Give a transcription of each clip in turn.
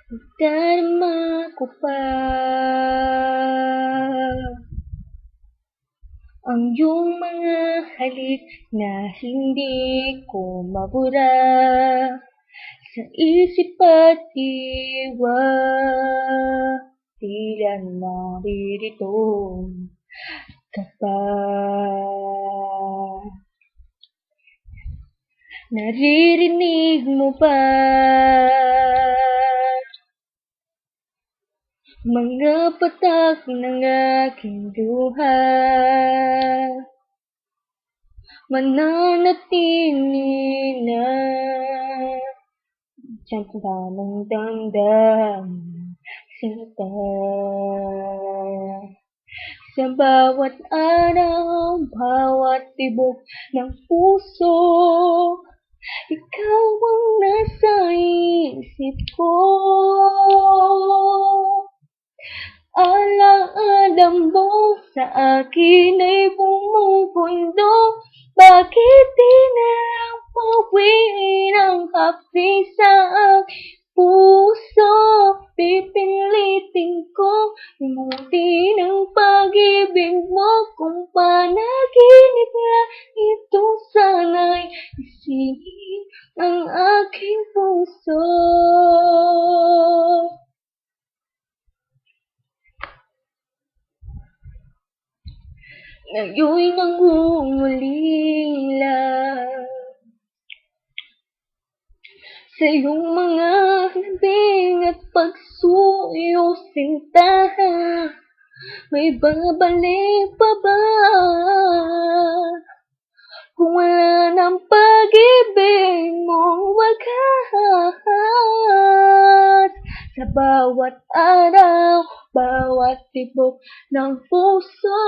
Darama ko pa ang iyong mga halik na hindi ko mabura sa isip at diwa. Tila naririto ka pa. Naririnig mo ba mga patak ng aking luha? Mananatili na diyan pa ng damdamin sinta. Sa bawat araw, bawat tibok ng puso, ikaw ang nasa isip ko. Alaala mo sa akin ay bumubundo. Bakit di na lang pawiin ang hapdi sa aking puso? Pipilitin ko limutin ang pag-ibig mo. Kung panaginip na ito, sana'y isingin ang aking puso. Ngayon'y nangungulila sa iyong mga labing at pagsuyo sinta. May babalik pa ba kung wala ng pag-ibig mong wagas? Sa bawat araw, bawat tibok ng puso,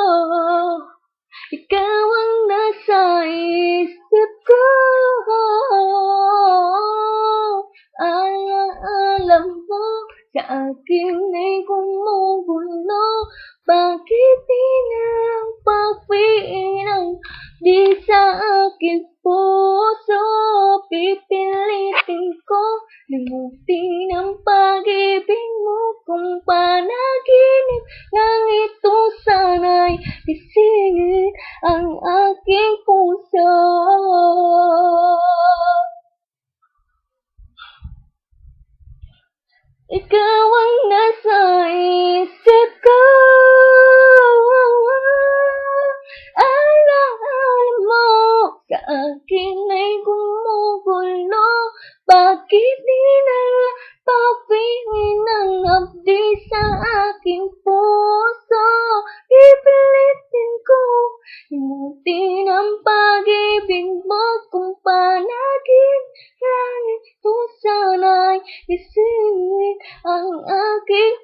ikaw ang nasa isip ko. Alam mo sa akin ay gumugulo. Bakit di na lang pawiin ang di sa aking puso? Pipilitin ko limutin ang pag-ibig mo. Kung panaginip lang ito, sana'y isingin ang aking puso. Ikaw ang nasa isip ko. Alam mo sa akin ay gumugulo. Bakit di na lang pawiin ang hapdi sa aking puso? Pipilitin ko limutin ang pag-ibig mo. Kung panaginip lang ito, sana'y isingin ang aking